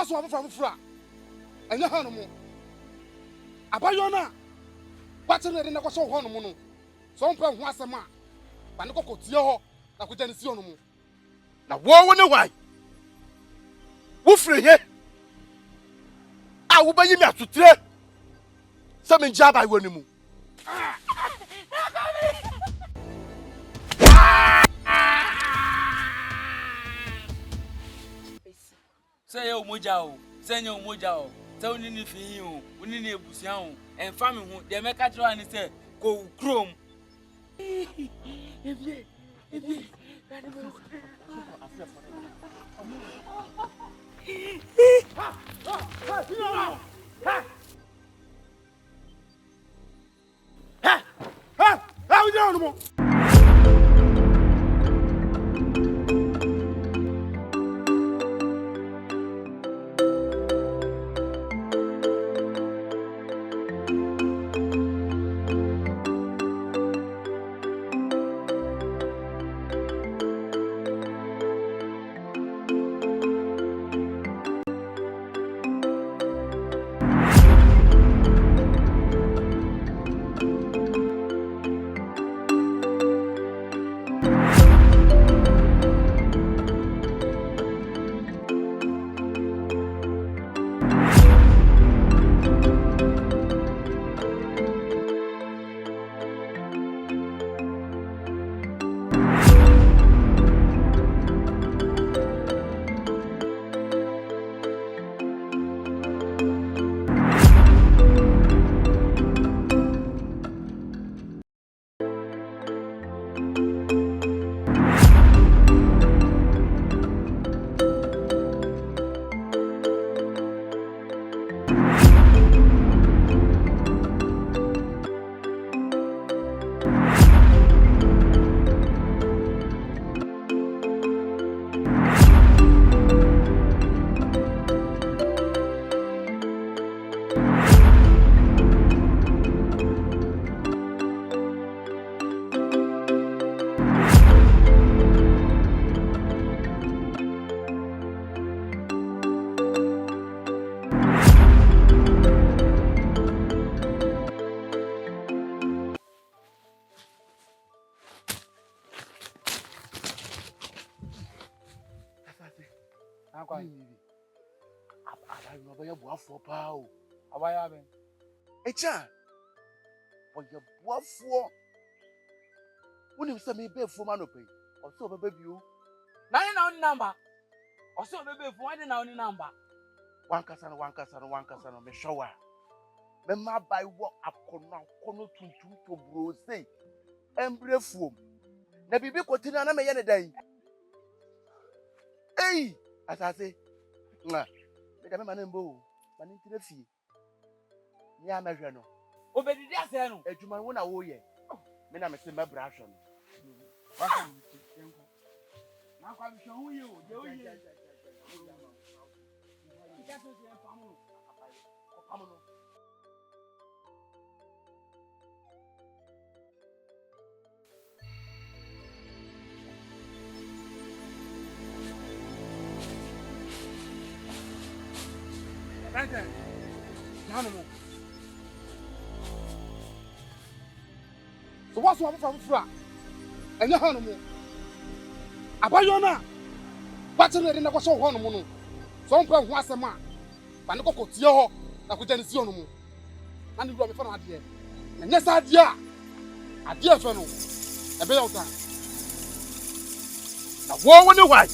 what's one from Fra? And your honeymoon. Abayona. What's in the never so honeymoon? Some point once a man. Panoko Tio, I could then see on moon. Now, war in a way. Woofrey here. I will buy you to trade. Some in job I will move. Say yo mojao, say yo mojao. Tell you if you, we need a busian, and family who they make a try and say, go chrome. How we doing? Achiaa, for your boy for. When you say me pay for man pay, or so baby you. Nine number. Or so baby for one number. One casano, me shower. Me ma buy what up kono to bro say. Embre foam. Na bibi continue na me yene day. Hey, as I say, me da me manembo, manintire fie. Ya mehwe no obedi dia se no adwuma wo na wo ye me na me se me brush no waka nko na kwa bi hwe wo ye o je wo ye ika so se pamu no Thank you. So what's one from Fra? And your honeymoon. Abayona. What's in the never so honeymoon? Some point once a man. Panoko Tio, I could then see on the moon. And you got me for an idea. And yes, idea. A dear fellow. A bit of time. Now, war on the white.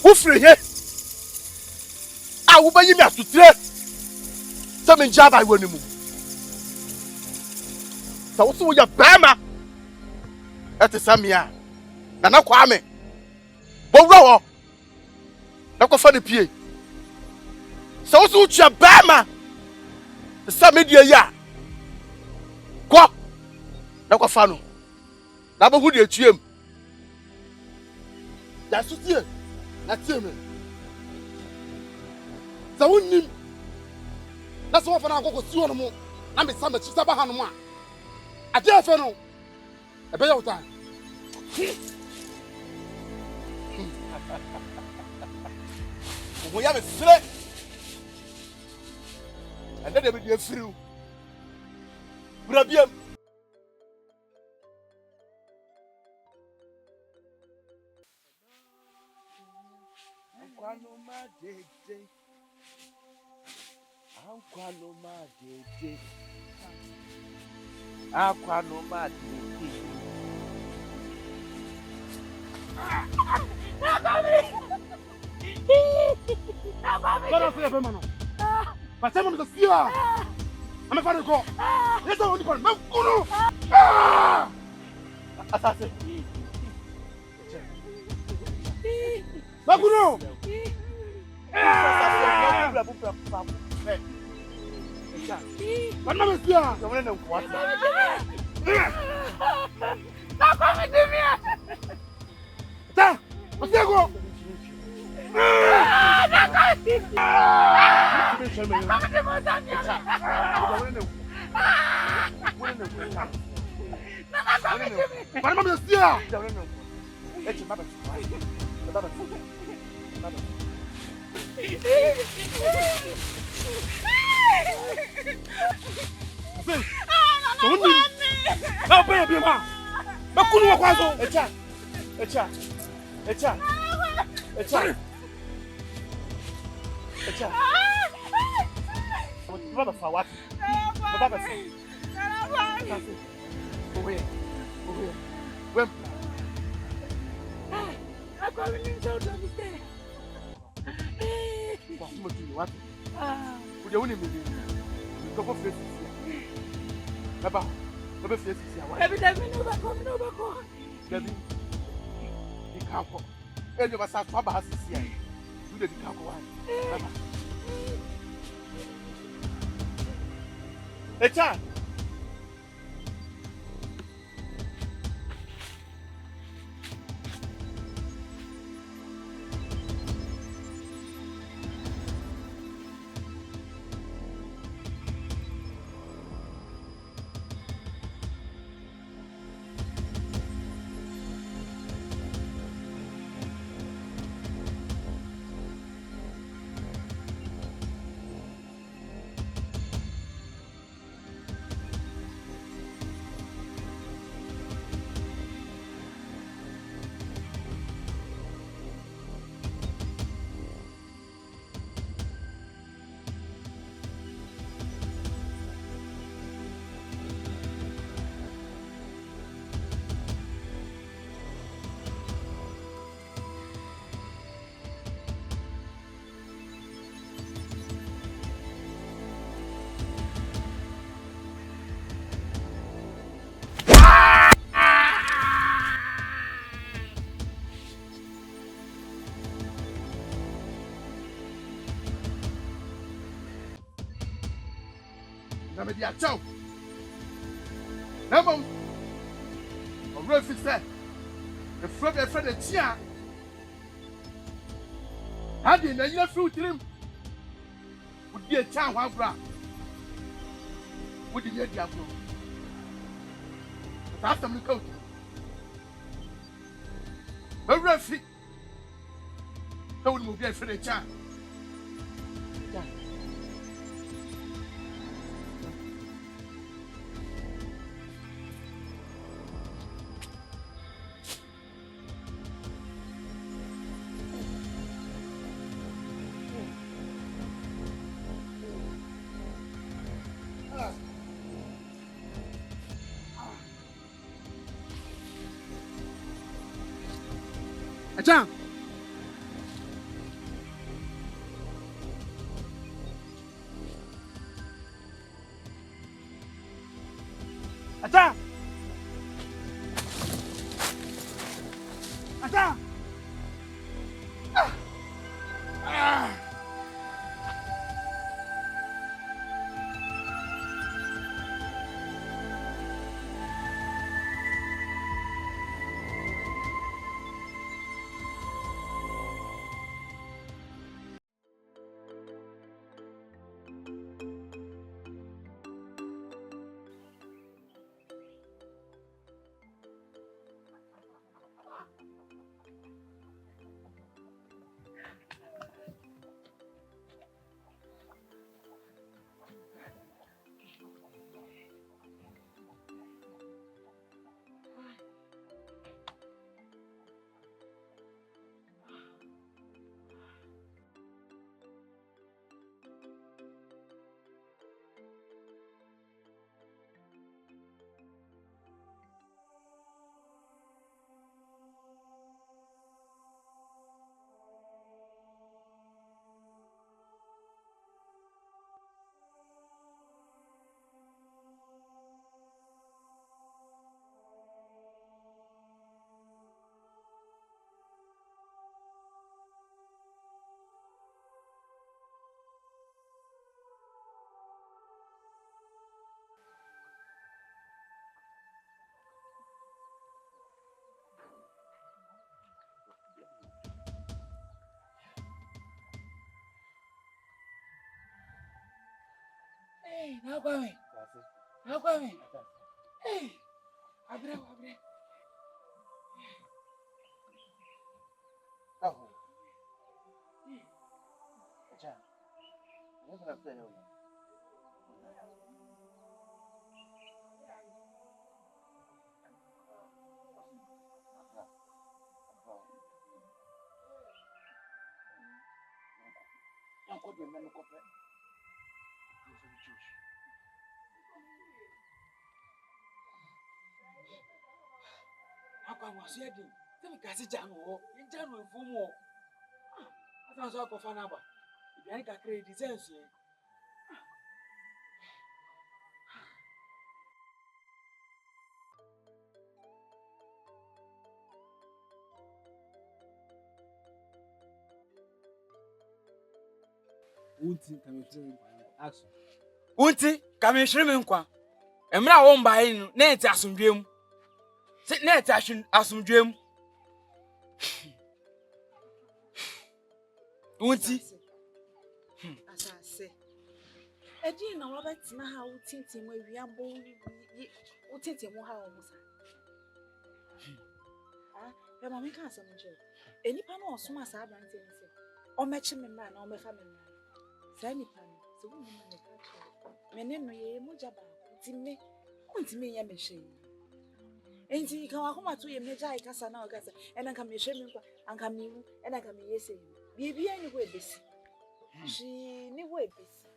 Who free here? I will buy you to trade. Some in job I will move. So so ya bama ete samia na kwame bo wro na ko fa de pie so so tua bama samedia ya ko na ko fa no na bo hu de tuem ya so tie na tie me so wonnim na so fa na ko si wono mo na me sama chi saba ha no mo a Achiaa feno. Ebe ya utan. We have a threat. And then they will be free. Brabiam. Achiaa. Achiaa. Never. A real fixer. The friend Achiaa. Had in a year fruit him. Would be a child one bra. Would you get the apple? But after me coat. A real fit. Don't move there for the child. Achiaa. Achiaa. Achiaa. Hey, now come. Now come. Hey, abre. Oh. Achiaa. You have to know. Akwa wasi adi. Tell me kasi janu ho. Janu efumo. Asa so akofa na ba. Ibiani ka credit sense. Unti kamishire me nkwa. Emra wo mba yi no na eti asundwem. Se na eti asundwem. Unti asase edi na wa betima ha utintim awiambo utintim ha omusa be ma me kan asem nche enipa na osoma sa abrante nse o mechi me mra na o mefa me mra sa nipa no se wo me na ka cho me ne no ye mo jaba ntime ontime ya me hwe enti kan wa koma to ye me jai kasa na o kasa ena kan me hwe me kwa anka me wu ena kan me yese bibia ni wo ebesi shi ni wo ebesi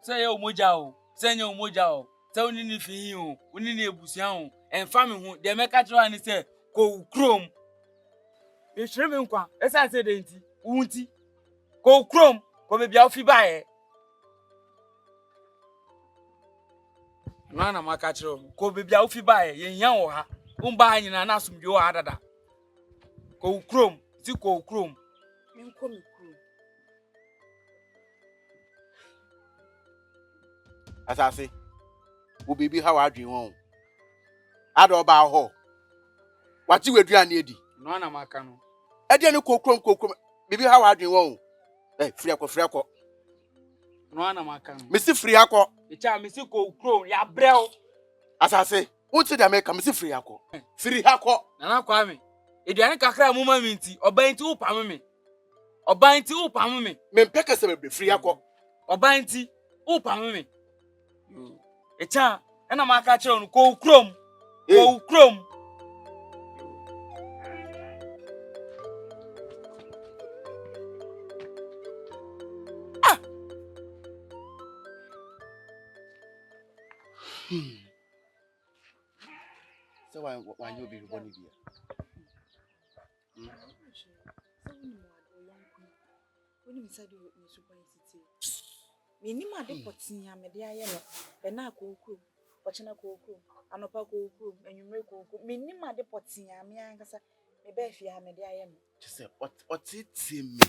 se ye omoja o se nye omoja o se oni ni fi o oni ni ebusia o enfa me hu de me ka tro ani se ko krom e hire me nkwa esa se de nti unti ko krom ko be bia ofi bae na maka tro ko be bia ofi bae ye hia wo ha umba ha nyina na asumdwe wo ha dada ko krom ti ko krom me nko me kuro Asase. Wo baby how adwen won. Ado ba ho. Wati weduane edi. na maka no Ede ne kokrom. Baby how adwen won. Free akọ. na maka no Mesi free akọ. Achiaa me si ko krom ya brew Asase. Unti da make mesi free akọ. Free akọ. na kwa me eduane kakra mu ma me nti oban nti wo pam me oban nti wo pam me Me mpeke se be free akọ. oban nti wo pam me Achiaa na maka kire no ko krom So why you be born here? Oni misadi ni super city me ni ma de potin ya me de aye no be na kokro ochena kokro anopa kokro enwumre kokro me ni ma de potin ya me ankasa me be fia me de aye no Just say what it me.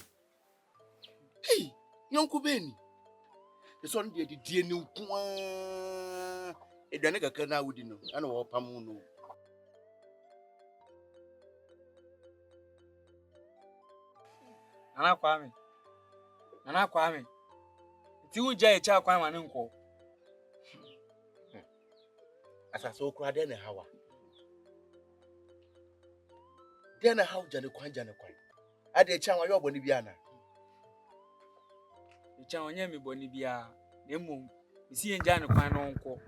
Hey, yonko beni. The son de die ni nko a. Eduane kakra na wudi no. Ana wo pam no. Nana kwa me ti unja Achiaa kwa ma ne nko Asase okura de ne hawa. De na haw jane kwan. Ade Achiaa wa yo boni bia na. Achiaa onye me boni bia na mmom isi enja ne kwan no nko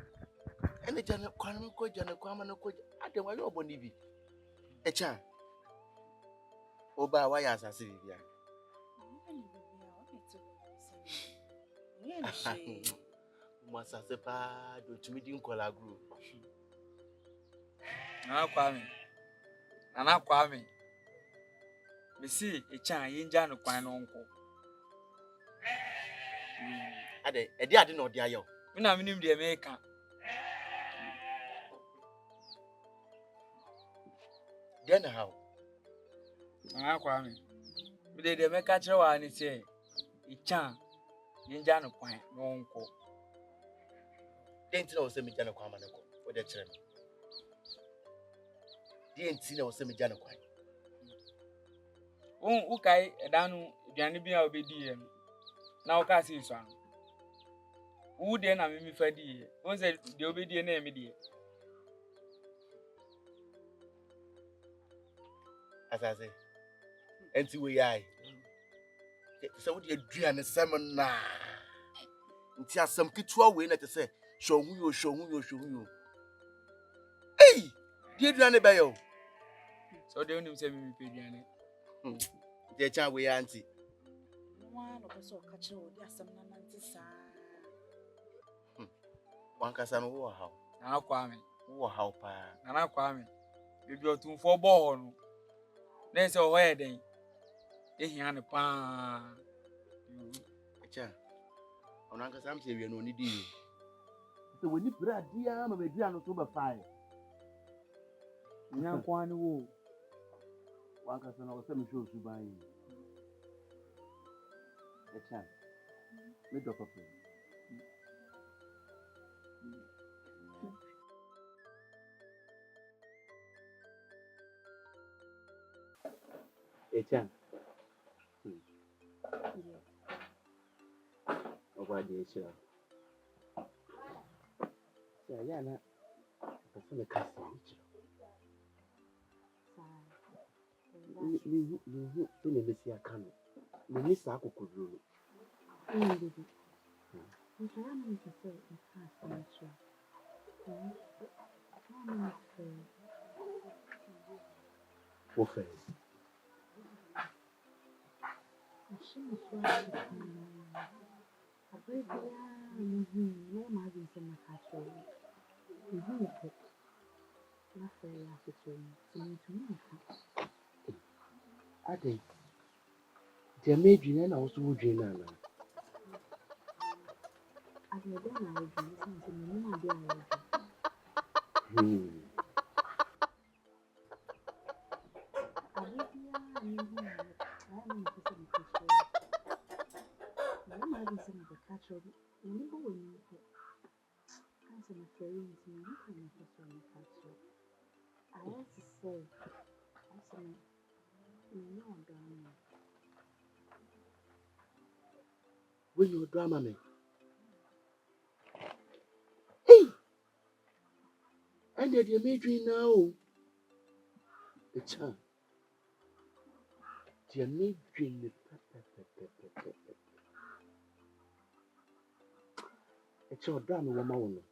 Ene jane kwan ma no ko. Ade wa yo boni bi. Achiaa. Oba wa ya asase bia. Masase pa do tumi di nkola group. Nana kwa me me si Achiaa yenja ne kwan no nko Ade no de ayo. me na minim de me ka De na haw. nana kwa me de me ka kire wa ni se Achiaa yenja ne kwan no nko Denti na wo se me jane kwa ma ne ko. Wo de kire me. Denti na wo se me jane kwa. wo kai edanu aduane bi a obedi ye na wo ka si so an Who then I mean Fadi? Once the obedient name, dear. As I say, and see we I. So what you do and salmon now? Until some kitchen way to say, show you. Hey, dear Granny Bayo. So they only say me Pediani. Dear child, we auntie. One of us will catch you, there's some nantis. One cousin who how? Now, Kwame. Who how pa? Nana Kwame. You go to 4 born. Then so where then? They hear the pan. Achiaa. On Uncle Sam say we no need you. So when you brought dear, my dear, no sober fire. Now, Kwadwo. One cousin was some shows to buy. Achiaa. Let up a play. Achiaa. About the Achiaa. Yeah, na. Person the cast. You never see a canoe. You miss a cocoa. Offer. I think they made you and also would you know. When you drama me. Hey! And that you made you now. The child. You made you it's your drama, woman.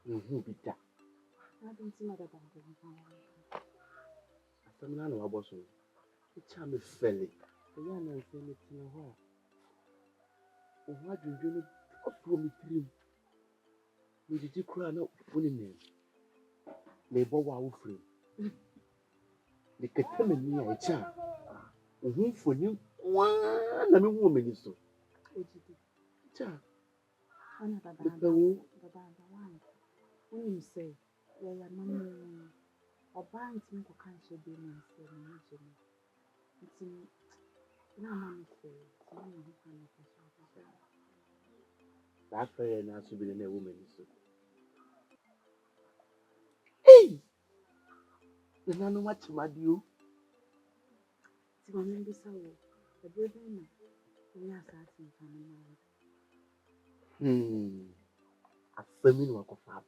Be that. I don't see another bag. I'm not a boss. The charm is felly. The young man saying it's in a hall. What do you do? Up from the tree. Did you cry out for the name? They bow wow free. The Catamon near a child. Who for you? One, I mean, woman is so. Child. Another The bag. one. When you say, yeah, mamma, or bind me for cancer being it's now, mamma says, That prayer and also be a woman. Hey! You don't know what you do. it's going to be so. The brother, we are starting from A feminine work of fab.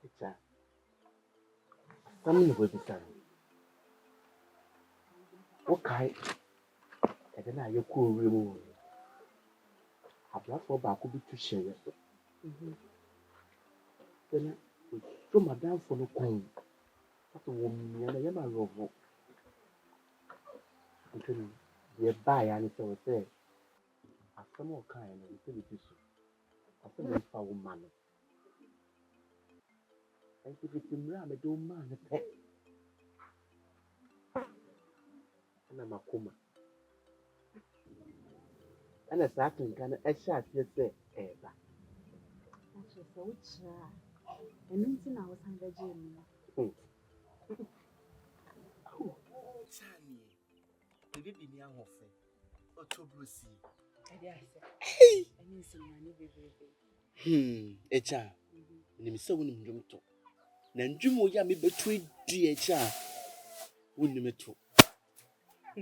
It's a feminine will be done. Okay. And then I cool remove. A black for back could be to share it. Then to Madame for no coin. That's a woman, and I am a rover. Until you buy anything, say, a some more kind of utility. I think it's for woman. And if it's in Ram, I don't mind a pet. And I'm a coma. And a certain kind of a shot, you say, Eva. That's just so try. And meeting I was under Jimmy. Oh, Channy. The baby near her face. Or to Brucey. Hey! I need some money, baby. Achiaa. And I'm so winning them too. Nanjumo yammy between dear Achiaa. Wouldn't me too. I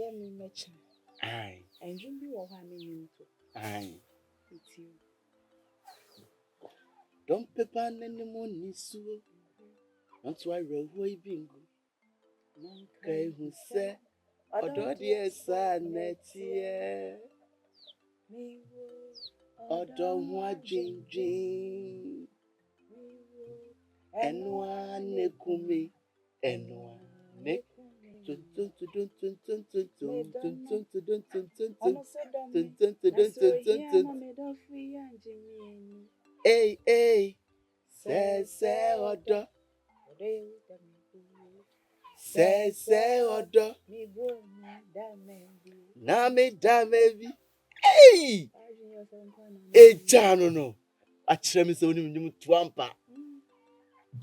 am in my child. Aye. And you be one name to. Aye. It's you. Don't pepper anymore nisu. Not why roy bingo. Okay, who say, Odo dear son, netie. Odo wa jing. Enwa nekumi. Enwa nekumi. Hey, hey, say, Odo. Say, Odo. Na me da maybe. Hey! Hey, Chano, no. I tell me so you twampa.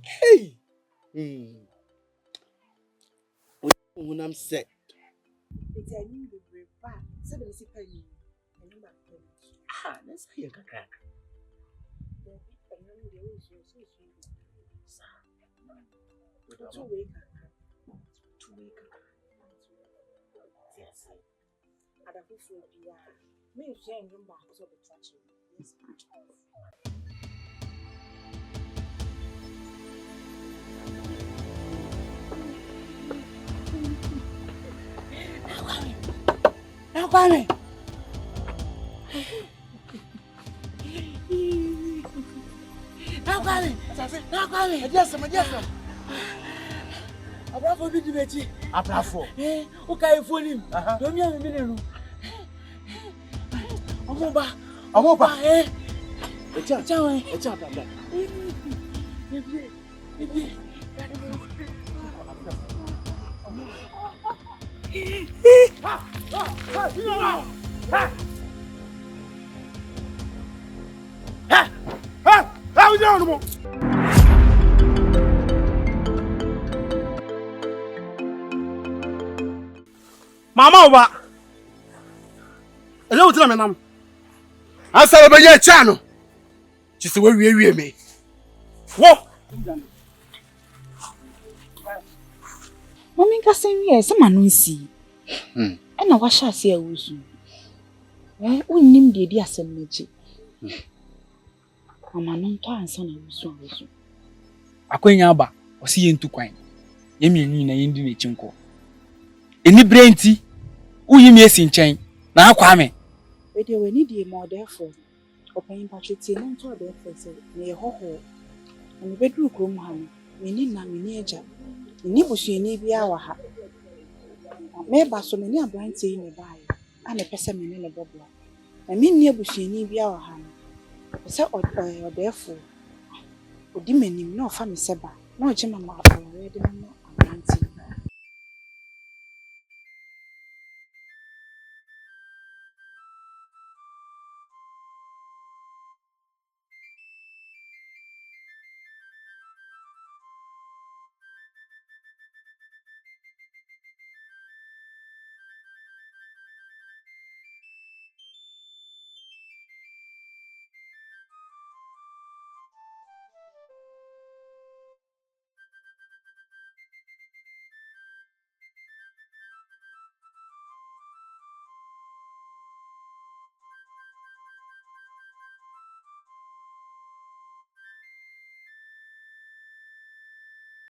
Hey! When I'm set. It's a new back. 70 penny. Ah, that's how you can crack. Yes. And I feel me saying you back so the touch. Yes. Now, Kwame. Now, Kwame. Yes. Abrafo bi di mechi. Abrafo. O kai phone him. Don't me me no. Omoba. Achiaa, baba. Mama oba. Ele o tira me nam. Answer be ye Achiaa. She say we me. Wo. Mommy ka sen wie se ma no nsi. E na wa hya se awusu. Unnim de di asem nachi. Mama no nto ansa na awusu. Akwenya aba, o si yentu kwan. Ye mienu na yendi na chinko. Eni brenti, uyi mi esi nchen. Na akwa me. We dey we need the more therefore. Open patroti no nto therefore say na ye hoho. Ani bedru krom ha no. Meni na meni eja. Ni busuani bia wa ha. Me ba so meni abrante yi ne bae. Ana pese meni ne bobla. Na meni abusuani bia wa ha no. Pese odefo. Odi manim na ofa me seba. Na oje mama awore de no abrante.